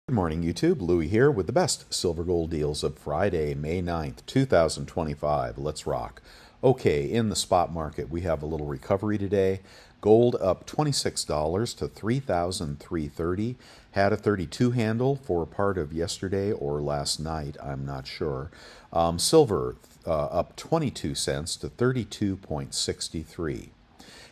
Good morning, YouTube. Louie here with the best silver gold deals of Friday, May 9th, 2025. Let's rock. Okay, in the spot market, we have a little recovery today. Gold up $26 to 3,330. Had a 32 handle for part of yesterday or last night, I'm not sure. Silver up 22 cents to 32.63.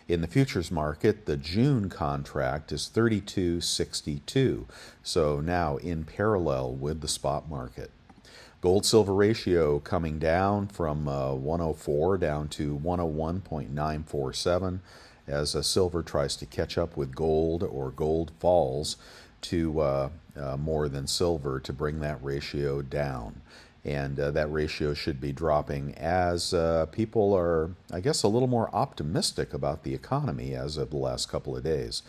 In the futures market, the June contract is 32.62, so now in parallel with the spot market. Gold-silver ratio coming down from 104 down to 101.947 as silver tries to catch up with gold, or gold falls to more than silver to bring that ratio down. And that ratio should be dropping as people are, I guess, a little more optimistic about the economy as of the last couple of days.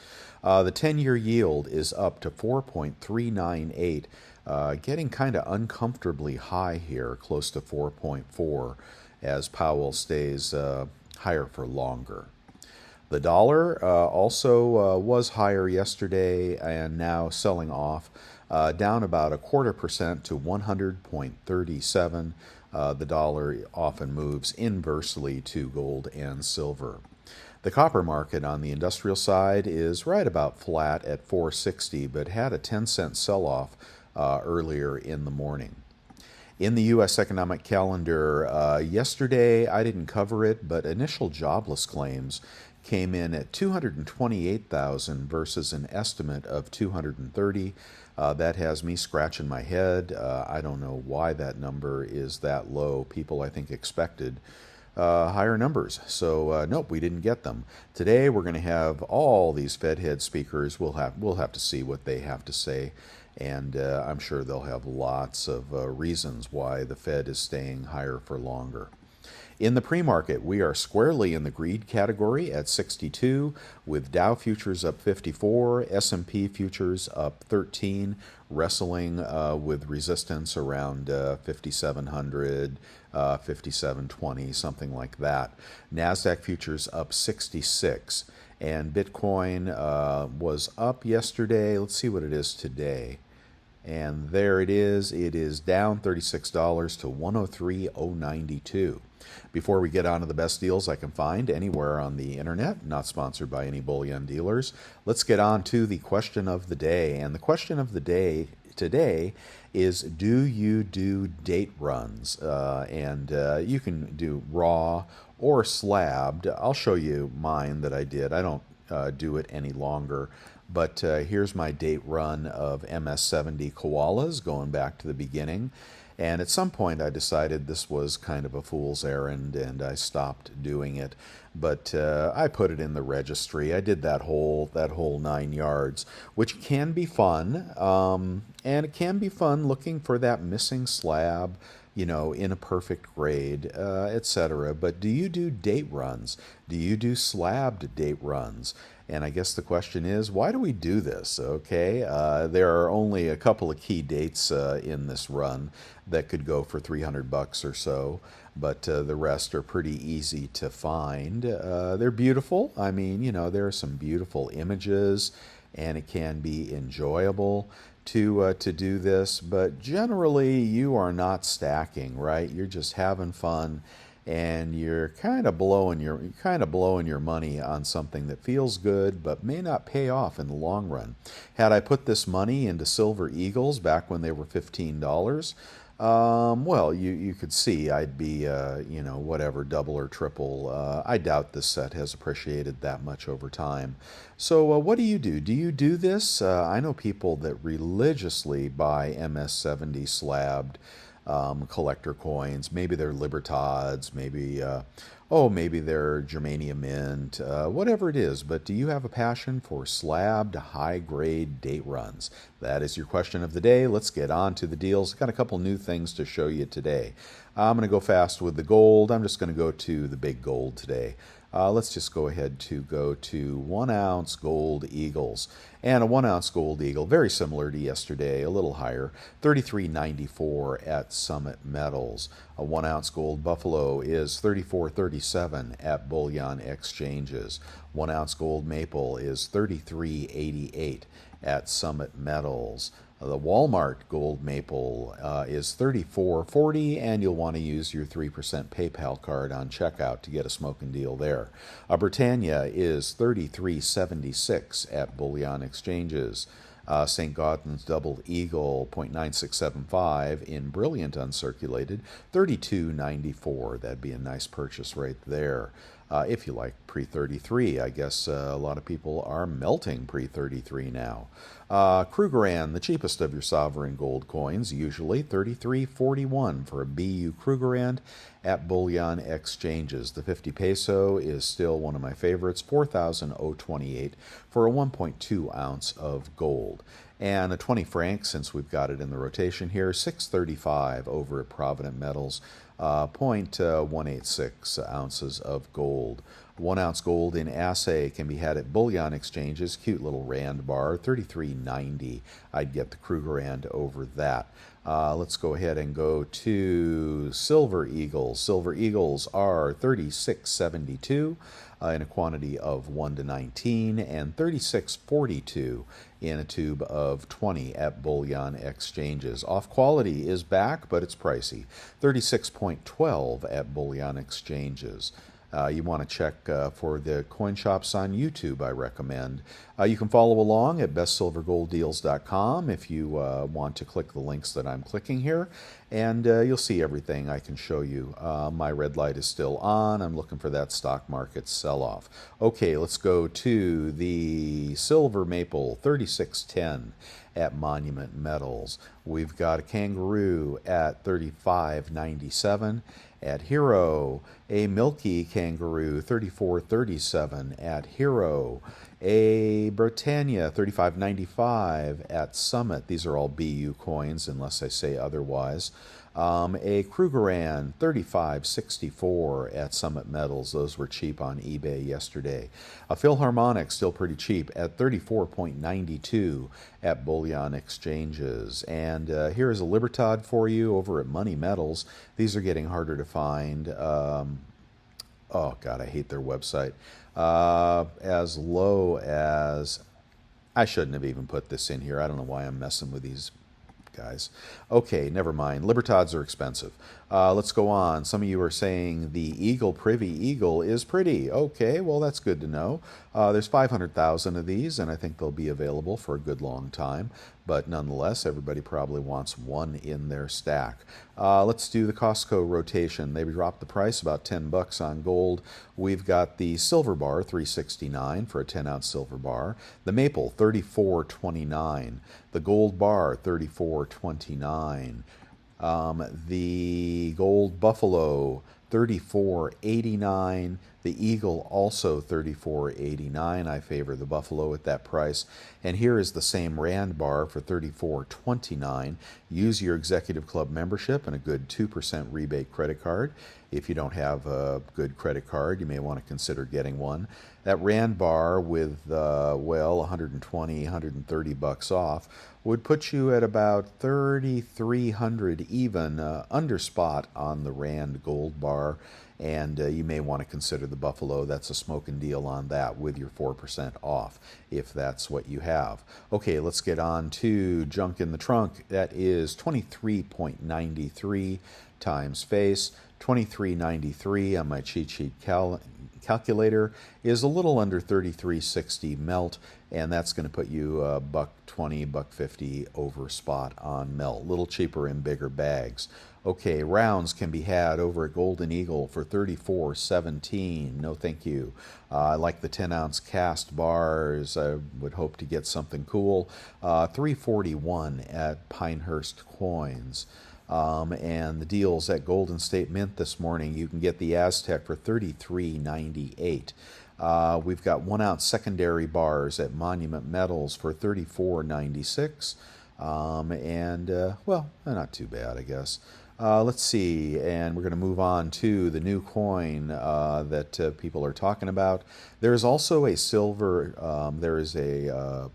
The 10-year yield is up to 4.398, getting kind of uncomfortably high here, close to 4.4, as Powell stays higher for longer. The dollar also was higher yesterday and now selling off, down about 0.25% to 100.37. The dollar often moves inversely to gold and silver. The copper market on the industrial side is right about flat at 460, but had a 10-cent sell-off earlier in the morning. In the U.S. economic calendar, yesterday I didn't cover it, but initial jobless claims came in at 228,000 versus an estimate of 230. That has me scratching my head. I don't know why that number is that low. People, I think, expected higher numbers. So nope, we didn't get them. Today we're going to have all these Fed head speakers. We'll have to see what they have to say, and I'm sure they'll have lots of reasons why the Fed is staying higher for longer. In the pre-market, we are squarely in the greed category at 62, with Dow futures up 54, S&P futures up 13, wrestling with resistance around 5,700, 5,720, something like that. NASDAQ futures up 66, and Bitcoin was up yesterday. Let's see what it is today. And there it is. It is down $36 to 103.092. Before we get on to the best deals I can find anywhere on the internet, not sponsored by any bullion dealers, let's get on to the question of the day. And the question of the day today is, do you do date runs? You can do raw or slabbed. I'll show you mine that I did. I don't do it any longer. But here's my date run of MS-70 koalas going back to the beginning. And at some point I decided this was kind of a fool's errand and I stopped doing it. But I put it in the registry. I did that whole 9 yards, which can be fun. And it can be fun looking for that missing slab, in a perfect grade, etc. But do you do date runs? Do you do slabbed date runs? And I guess the question is, why do we do this? Okay, there are only a couple of key dates in this run that could go for $300 or so, but the rest are pretty easy to find. They're beautiful. I mean, there are some beautiful images, and it can be enjoyable to do this, but generally you are not stacking, right? You're just having fun, and you're kind of blowing your money on something that feels good but may not pay off in the long run. Had I put this money into Silver Eagles back when they were $15, well, you could see I'd be, whatever, double or triple. I doubt this set has appreciated that much over time. So what do you do? Do you do this? I know people that religiously buy MS-70 slabbed collector coins. Maybe they're Libertads, maybe they're Germanium Mint, whatever it is. But do you have a passion for slabbed high-grade date runs? That is your question of the day. Let's get on to the deals. Got a couple new things to show you today. I'm going to go fast with the gold. I'm just going to go to the big gold today. Let's just go ahead to go to 1 ounce gold eagles. And a 1 ounce gold eagle, very similar to yesterday, a little higher, $33.94 at Summit Metals. A 1 ounce gold buffalo is $34.37 at bullion exchanges. 1 ounce gold maple is $33.88 at Summit Metals. The Walmart Gold Maple is $34.40, and you'll want to use your 3% PayPal card on checkout to get a smoking deal there. Britannia is $33.76 at bullion exchanges. St. Gaudens Double Eagle 0.9675 in brilliant uncirculated, $32.94. That'd be a nice purchase right there. If you like pre-33, I guess a lot of people are melting pre-33 now. Krugerrand, the cheapest of your sovereign gold coins, usually $33.41 for a BU Krugerrand at bullion exchanges. The 50 peso is still one of my favorites, 4,028 for a 1.2 ounce of gold. And a 20 franc, since we've got it in the rotation here, 635 over at Provident Metals, 0.186 ounces of gold. 1 ounce gold in assay can be had at bullion exchanges. Cute little rand bar, $33.90. I'd get the Krugerrand over that. Let's go ahead and go to Silver Eagles. Silver Eagles are $36.72 in a quantity of 1 to 19, and $36.42 in a tube of 20 at bullion exchanges. Off quality is back, but it's pricey. $36.12 at bullion exchanges. You want to check for the coin shops on YouTube, I recommend. You can follow along at bestsilvergolddeals.com if you want to click the links that I'm clicking here, and you'll see everything I can show you. My red light is still on. I'm looking for that stock market sell-off. Okay, let's go to the Silver Maple 3610 at Monument Metals. We've got a Kangaroo at $35.97. At Hero, a Milky Kangaroo, $34.37 at Hero. A Britannia, $35.95 at Summit. These are all BU coins, unless I say otherwise. A Krugerrand, $35.64 at Summit Metals. Those were cheap on eBay yesterday. A Philharmonic, still pretty cheap, at $34.92 at bullion exchanges. And here's a Libertad for you over at Money Metals. These are getting harder to find. Oh, God, I hate their website. As low as... I shouldn't have even put this in here. I don't know why I'm messing with these guys. Okay, never mind. Libertads are expensive. Let's go on. Some of you are saying the Eagle Privy Eagle is pretty. Okay, well, that's good to know. There's 500,000 of these, and I think they'll be available for a good long time. But nonetheless, everybody probably wants one in their stack. Let's do the Costco rotation. They dropped the price about $10 on gold. We've got the silver bar, $3.69 for a 10-ounce silver bar. The maple, $34.29. The gold bar, $34.29. The gold buffalo, $34.89. The eagle also $34.89. I favor the buffalo at that price. And here is the same rand bar for $34.29. Use your executive club membership and a good 2% rebate credit card. If you don't have a good credit card, you may want to consider getting one. That rand bar with, well, 120, 130 bucks off would put you at about 3,300 even under spot on the rand gold bar. And you may want to consider the buffalo. That's a smoking deal on that with your 4% off, if that's what you have. Okay, let's get on to junk in the trunk. That is 23.93 times face. 23.93 on my cheat sheet calculator is a little under 33.60 melt, and that's going to put you $1.20, $1.50 over spot on melt. A little cheaper in bigger bags. Okay, rounds can be had over at Golden Eagle for $34.17. No, thank you. I like the 10-ounce cast bars. I would hope to get something cool. $3.41 at Pinehurst Coins. And the deals at Golden State Mint this morning, you can get the Aztec for $33.98. We've got 1-ounce secondary bars at Monument Metals for $34.96. Well, not too bad, I guess. Let's see, and we're going to move on to the new coin that people are talking about. There is also a silver, there is a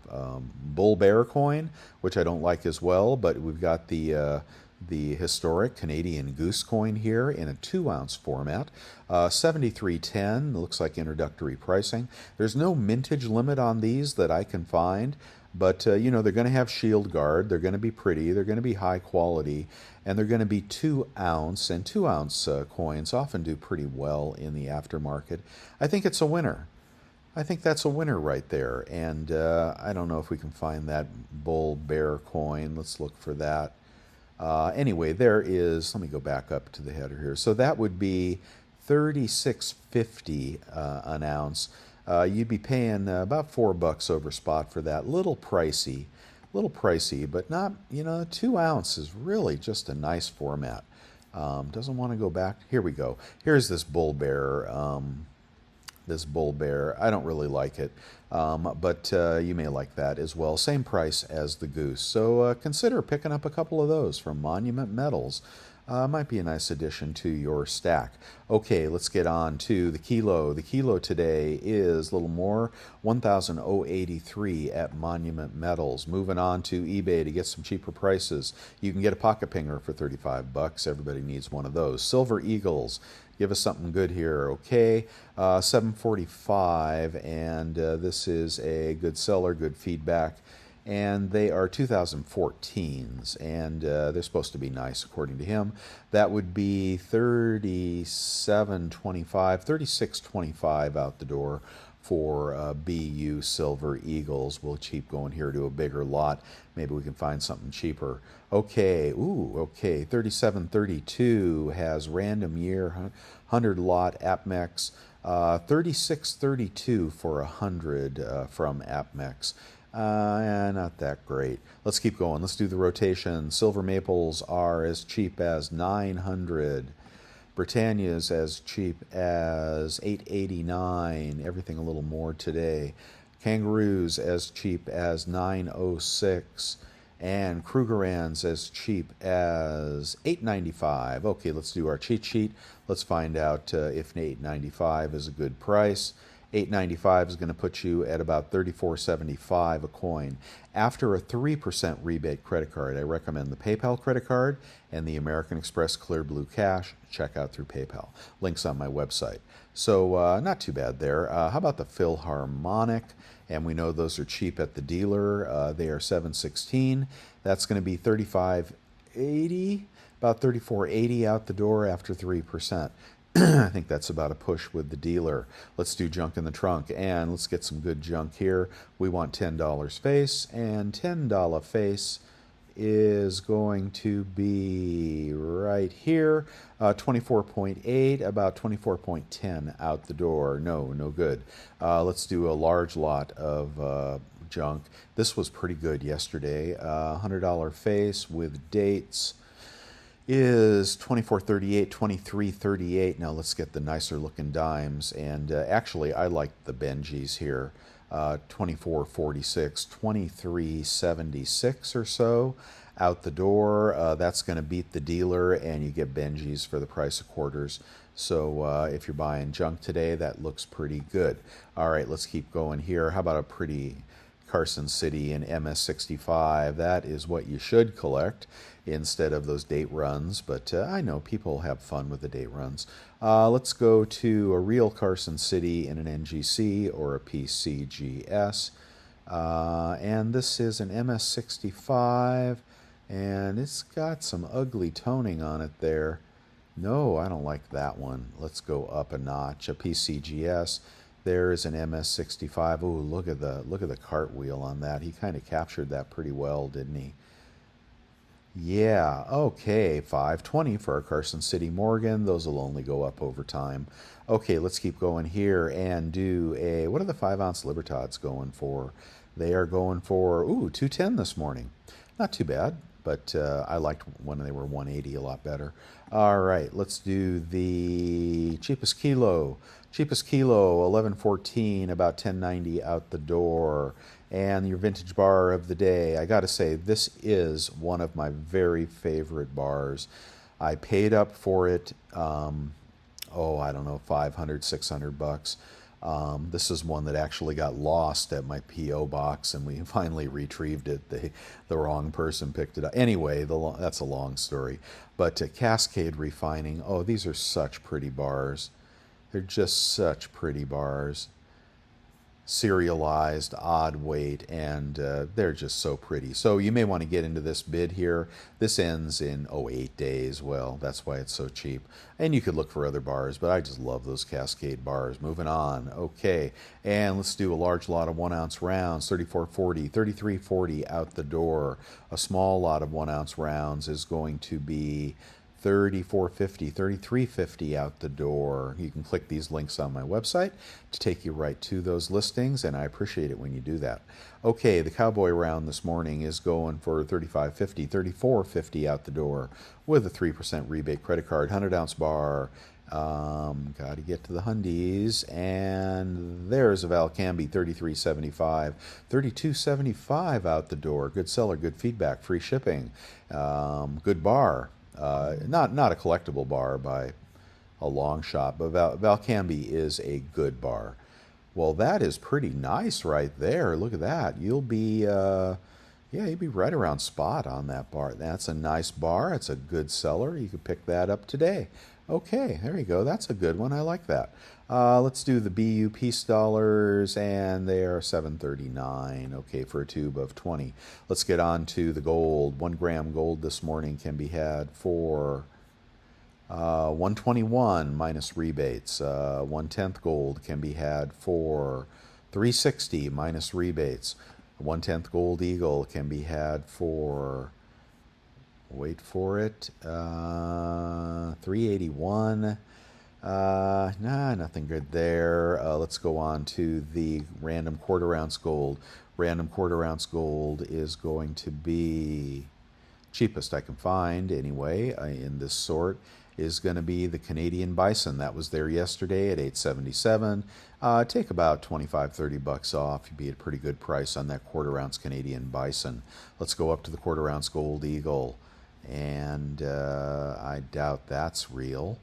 bull bear coin, which I don't like as well, but we've got the historic Canadian goose coin here in a 2-ounce format. 73.10 looks like introductory pricing. There's no mintage limit on these that I can find. But, they're going to have shield guard. They're going to be pretty. They're going to be high quality. And they're going to be 2 ounce. And 2 ounce coins often do pretty well in the aftermarket. I think it's a winner. I think that's a winner right there. And I don't know if we can find that bull bear coin. Let's look for that. Anyway, there is, let me go back up to the header here. So that would be 36.50 an ounce. You'd be paying about $4 over spot for that. Little pricey, but not, 2 ounce is really just a nice format. Doesn't want to go back. Here we go. Here's this bull bear. I don't really like it, but you may like that as well. Same price as the goose. So consider picking up a couple of those from Monument Metals. Might be a nice addition to your stack. Okay, let's get on to the kilo. The kilo today is a little more, 1,083 at Monument Metals. Moving on to eBay to get some cheaper prices. You can get a pocket pinger for $35. Everybody needs one of those. Silver Eagles. Give us something good here, okay? 745, and this is a good seller, good feedback. And they are 2014s, and they're supposed to be nice according to him. That would be 37.25, 36.25 out the door for BU Silver Eagles. We'll keep going here to a bigger lot. Maybe we can find something cheaper. Okay, okay, 37.32 has random year, 100 lot APMEX. 36.32 for 100 from APMEX. Not that great. Let's keep going. Let's do the rotation. Silver maples are as cheap as 900. Britannia's as cheap as 889. Everything a little more today. Kangaroos as cheap as 906. And Krugerrands as cheap as 895. Okay, let's do our cheat sheet. Let's find out if 895 is a good price. 895 is going to put you at about $34.75 a coin. After a 3% rebate credit card, I recommend the PayPal credit card and the American Express Clear Blue Cash. Check out through PayPal. Links on my website. So not too bad there. How about the Philharmonic? And we know those are cheap at the dealer. They are 716. That's going to be $35.80, about $34.80 out the door after 3%. I think that's about a push with the dealer. Let's do junk in the trunk, and let's get some good junk here. We want $10 face, and $10 face is going to be right here. 24.8, about 24.10 out the door. No good. Let's do a large lot of junk. This was pretty good yesterday. $100 face with dates is 24.38, 23.38. Now let's get the nicer looking dimes. And actually, I like the Benjis here. 24.46, 23.76 or so out the door. That's going to beat the dealer, and you get Benjis for the price of quarters. So if you're buying junk today, that looks pretty good. All right, let's keep going here. How about a pretty Carson City and MS65? That is what you should collect instead of those date runs, but I know people have fun with the date runs. Let's go to a real Carson City in an NGC or a PCGS. And this is an MS65, and it's got some ugly toning on it there. No, I don't like that one. Let's go up a notch. A PCGS. There is an MS65. Ooh, look at the cartwheel on that. He kind of captured that pretty well, didn't he? Yeah, okay, 520 for our Carson City Morgan. Those will only go up over time. Okay, let's keep going here and do a, what are the 5-ounce Libertads going for? They are going for, 210 this morning. Not too bad, but I liked when they were 180 a lot better. All right, let's do the cheapest kilo. Cheapest kilo, 1114, about 1090 out the door. And your vintage bar of the day, I gotta say, this is one of my very favorite bars. I paid up for it, I don't know, 500, 600 bucks. This is one that actually got lost at my P.O. box, and we finally retrieved it. The wrong person picked it up. Anyway, that's a long story. But Cascade Refining, these are such pretty bars. They're just such pretty bars. serialized, odd weight, and they're just so pretty. So you may want to get into this bid here. This ends in 8 days. Well, that's why it's so cheap. And you could look for other bars, but I just love those Cascade bars. Moving on. Okay, and let's do a large lot of 1 ounce rounds, 34.40, 33.40 out the door. A small lot of 1 ounce rounds is going to be 34.50, 33.50 out the door. You can click these links on my website to take you right to those listings, and I appreciate it when you do that. Okay, the cowboy round this morning is going for 35.50, 34.50 out the door with a 3% rebate credit card, 100-ounce bar. Got to get to the hundies, and there's a Valcambi, 33.75, 32.75 out the door. Good seller, good feedback, free shipping, good bar. Not a collectible bar by a long shot, but Valcambi is a good bar. Well, that is pretty nice right there. Look at that. You'll be, yeah, you'd be right around spot on that bar. That's a nice bar. It's a good seller. You could pick that up today. Okay, there you go. That's a good one. I like that. Let's do the BU piece dollars, and they are $7.39. Okay, for a tube of 20. Let's get on to the gold. 1 gram gold this morning can be had for $121 minus rebates. 1/10 gold can be had for $360 minus rebates. 1/10 gold eagle can be had for, wait for it, $381. Nothing good there. Let's go on to the random quarter ounce gold. Random quarter ounce gold is going to be cheapest I can find anyway in this sort is going to be the Canadian bison. That was there yesterday at $8.77. Take about 25-30 bucks off. You'd be at a pretty good price on that quarter ounce Canadian bison. Let's go up to the quarter ounce gold eagle, and I doubt that's real.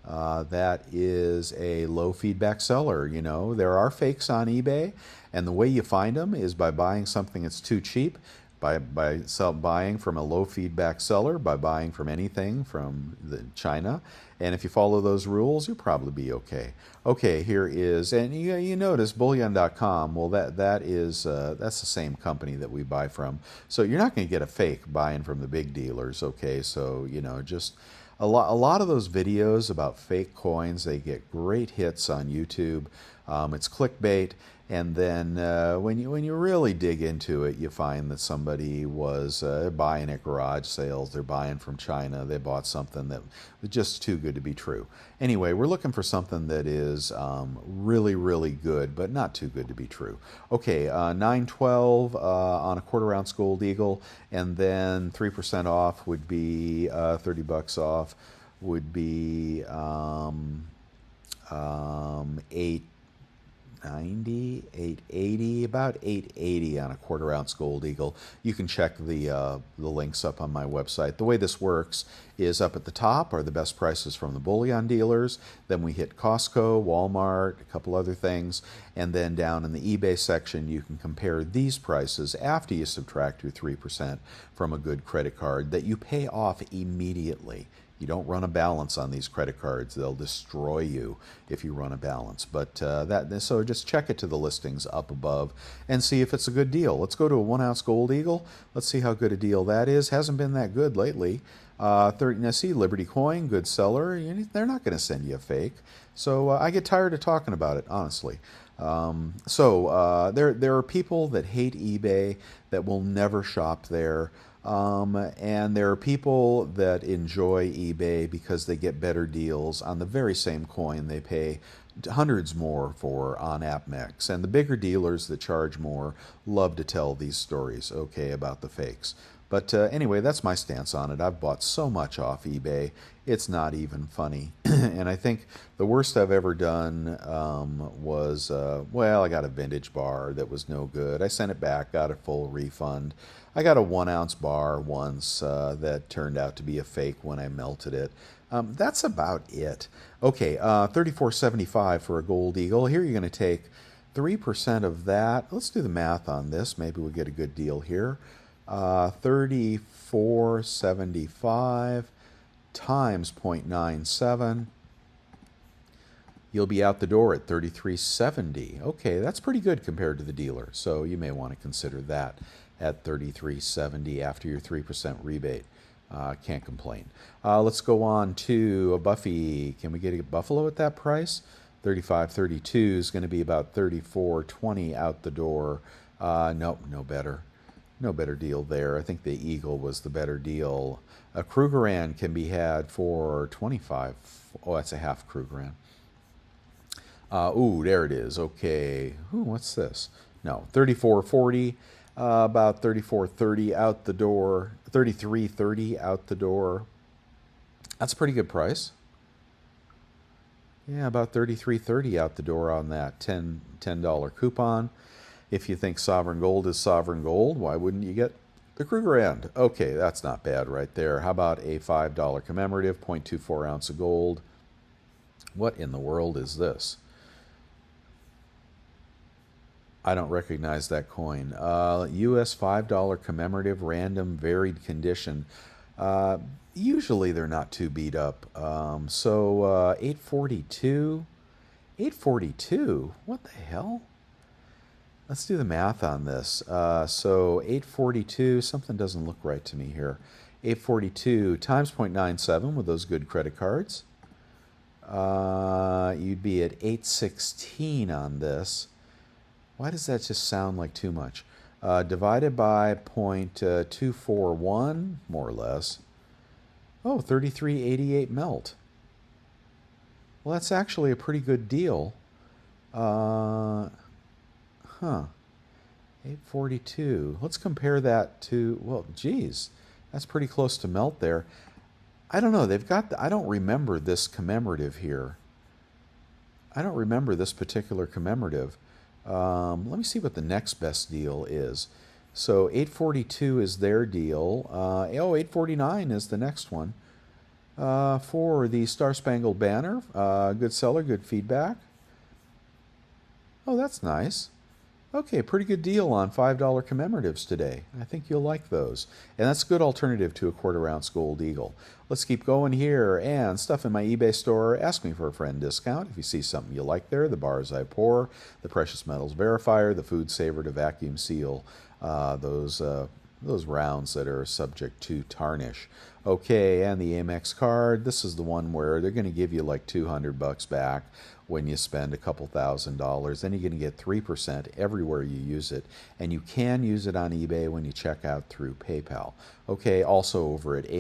That is a low feedback seller. You know, there are fakes on eBay, and the way you find them is by buying something that's too cheap, by buying from a low feedback seller, by buying from anything from China. And if you follow those rules, you'll probably be okay. Okay, here is, and you notice bullion.com. Well, that's the same company that we buy from. So you're not going to get a fake buying from the big dealers. Okay, so you know, just a lot of those videos about fake coins, they get great hits on YouTube. It's clickbait, and then when you really dig into it, you find that somebody was buying at garage sales. They're buying from China. They bought something that was just too good to be true. Anyway, we're looking for something that is really, really good, but not too good to be true. Okay, 912 on a quarter ounce gold eagle, and then 3% off would be 30 bucks off would be 890, 880, about 880 on a quarter ounce gold eagle. You can check the links up on my website. The way this works is up at the top are the best prices from the bullion dealers. Then we hit Costco, Walmart, a couple other things, and then down in the eBay section you can compare these prices after you subtract your 3% from a good credit card that you pay off immediately. You don't run a balance on these credit cards. They'll destroy you if you run a balance. But so just check it to the listings up above and see if it's a good deal. Let's go to a 1 ounce gold eagle. Let's see how good a deal that is. Hasn't been that good lately. Now see, Liberty Coin, good seller. They're not going to send you a fake. So I get tired of talking about it, honestly. There are people that hate eBay that will never shop there. And there are people that enjoy eBay because they get better deals on the very same coin they pay hundreds more for on AppMex. And the bigger dealers that charge more love to tell these stories, okay, about the fakes. But anyway, that's my stance on it. I've bought so much off eBay, it's not even funny. And I think the worst I've ever done was, I got a vintage bar that was no good. I sent it back, got a full refund. I got a 1 ounce bar once that turned out to be a fake when I melted it. That's about it. Okay, $34.75 for a gold eagle. Here you're going to take 3% of that. Let's do the math on this. Maybe we'll get a good deal here. 34.75 times 0.97 you'll be out the door at 33.70. Okay, that's pretty good compared to the dealer, so you may want to consider that at 33.70 after your 3% rebate. Can't complain. Let's go on to a Buffy. Can we get a Buffalo at that price? 35.32 is going to be about 34.20 out the door. Nope, no better. No better deal there. I think the Eagle was the better deal. A Krugerrand can be had for 25. Oh, that's a half Krugerrand. Ooh, there it is. Okay. Ooh, what's this? No, 34.40. About 34.30 out the door. 33.30 out the door. That's a pretty good price. Yeah, about 33.30 out the door on that $10 coupon. If you think sovereign gold is sovereign gold, why wouldn't you get the Krugerrand? Okay, that's not bad right there. How about a $5 commemorative, 0.24 ounce of gold? What in the world is this? I don't recognize that coin. US $5 commemorative, random, varied condition. Usually they're not too beat up. So 842? 842? What the hell? Let's do the math on this. So 842, something doesn't look right to me here. 842 times 0.97 with those good credit cards. You'd be at 816 on this. Why does that just sound like too much? Divided by 0.241, more or less. Oh, 33.88 melt. Well, that's actually a pretty good deal. 842. Let's compare that to, well, geez, that's pretty close to melt there. I don't know. They've got, I don't remember this commemorative here. I don't remember this particular commemorative. Let me see what the next best deal is. So 842 is their deal. 849 is the next one. For the Star Spangled Banner, good seller, good feedback. Oh, that's nice. Okay, pretty good deal on $5 commemoratives today. I think you'll like those. And that's a good alternative to a quarter-ounce gold eagle. Let's keep going here. And stuff in my eBay store, ask me for a friend discount. If you see something you like there, the bars I pour, the precious metals verifier, the food saver to vacuum seal, those rounds that are subject to tarnish. Okay, and the Amex card, this is the one where they're going to give you like $200 back when you spend a couple $1,000. Then you're going to get 3% everywhere you use it, and you can use it on eBay when you check out through PayPal. Okay, also over at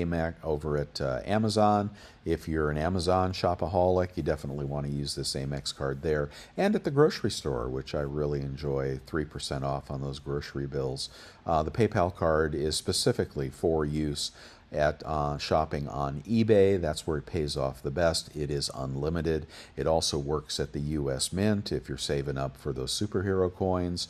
Amazon, if you're an Amazon shopaholic, you definitely want to use this Amex card there. And at the grocery store, which I really enjoy, 3% off on those grocery bills. The PayPal card is specifically for use at shopping on eBay. That's where it pays off the best. It is unlimited. It also works at the US Mint if you're saving up for those superhero coins.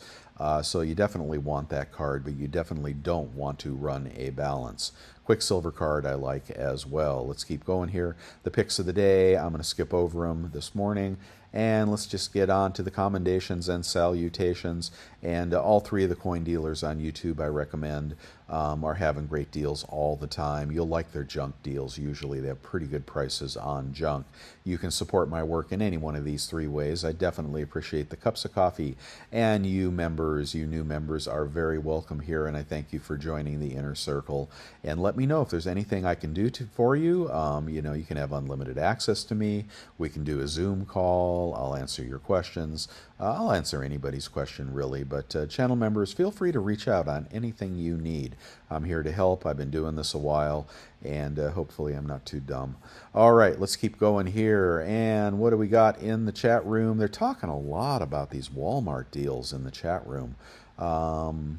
So you definitely want that card, but you definitely don't want to run a balance. Quicksilver card I like as well. Let's keep going here. The picks of the day, I'm going to skip over them this morning. And let's just get on to the commendations and salutations. And all three of the coin dealers on YouTube I recommend are having great deals all the time. You'll like their junk deals. Usually they have pretty good prices on junk. You can support my work in any one of these three ways. I definitely appreciate the cups of coffee. And you members, you new members, are very welcome here. And I thank you for joining the inner circle. And let me know if there's anything I can do for you. You know, you can have unlimited access to me. We can do a Zoom call. I'll answer your questions. I'll answer anybody's question, really. But channel members, feel free to reach out on anything you need. I'm here to help. I've been doing this a while, and hopefully I'm not too dumb. All right, let's keep going here. And what do we got in the chat room? They're talking a lot about these Walmart deals in the chat room. Walmart.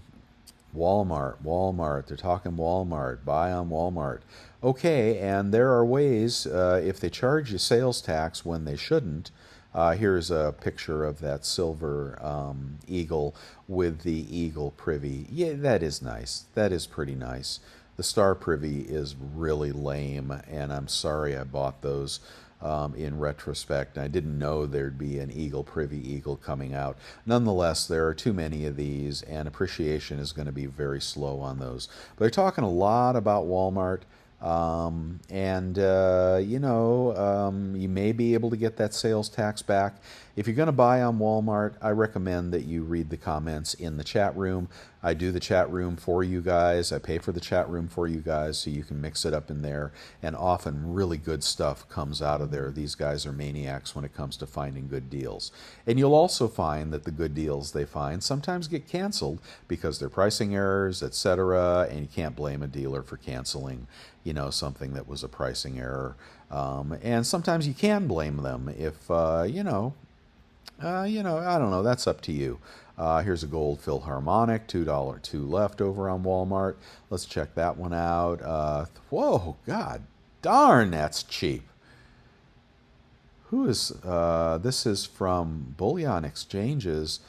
They're talking Walmart. Buy on Walmart. Okay, and there are ways, if they charge you sales tax when they shouldn't. Here's a picture of that silver eagle with the eagle privy. Yeah, that is nice. That is pretty nice. The star privy is really lame, and I'm sorry I bought those in retrospect. I didn't know there'd be an eagle privy eagle coming out. Nonetheless, there are too many of these, and appreciation is going to be very slow on those. But they're talking a lot about Walmart. You may be able to get that sales tax back. If you're going to buy on Walmart, I recommend that you read the comments in the chat room. I do the chat room for you guys. I pay for the chat room for you guys so you can mix it up in there. And often really good stuff comes out of there. These guys are maniacs when it comes to finding good deals. And you'll also find that the good deals they find sometimes get canceled because they're pricing errors, etc. And you can't blame a dealer for canceling, something that was a pricing error. And sometimes you can blame them if, I don't know. That's up to you. Here's a gold Philharmonic, $2.02 left over on Walmart. Let's check that one out. Whoa, God darn, that's cheap. This is from Bullion Exchanges.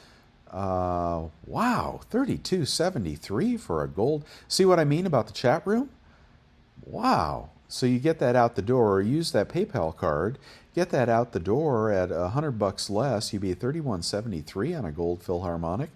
Wow, $32.73 for a gold. See what I mean about the chat room? Wow. So you get that out the door, or use that PayPal card, get that out the door at $100 less, you'd be at $31.73 on a gold Philharmonic.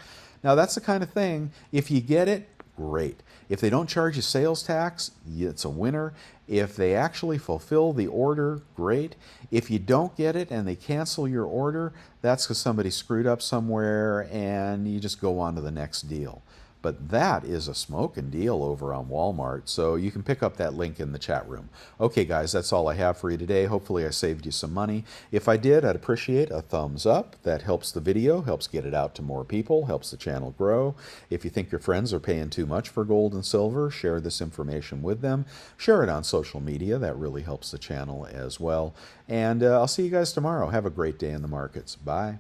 Now that's the kind of thing, if you get it, great. If they don't charge you sales tax, it's a winner. If they actually fulfill the order, great. If you don't get it and they cancel your order, that's because somebody screwed up somewhere and you just go on to the next deal. But that is a smoking deal over on Walmart, so you can pick up that link in the chat room. Okay, guys, that's all I have for you today. Hopefully I saved you some money. If I did, I'd appreciate a thumbs up. That helps the video, helps get it out to more people, helps the channel grow. If you think your friends are paying too much for gold and silver, share this information with them. Share it on social media. That really helps the channel as well. And I'll see you guys tomorrow. Have a great day in the markets. Bye.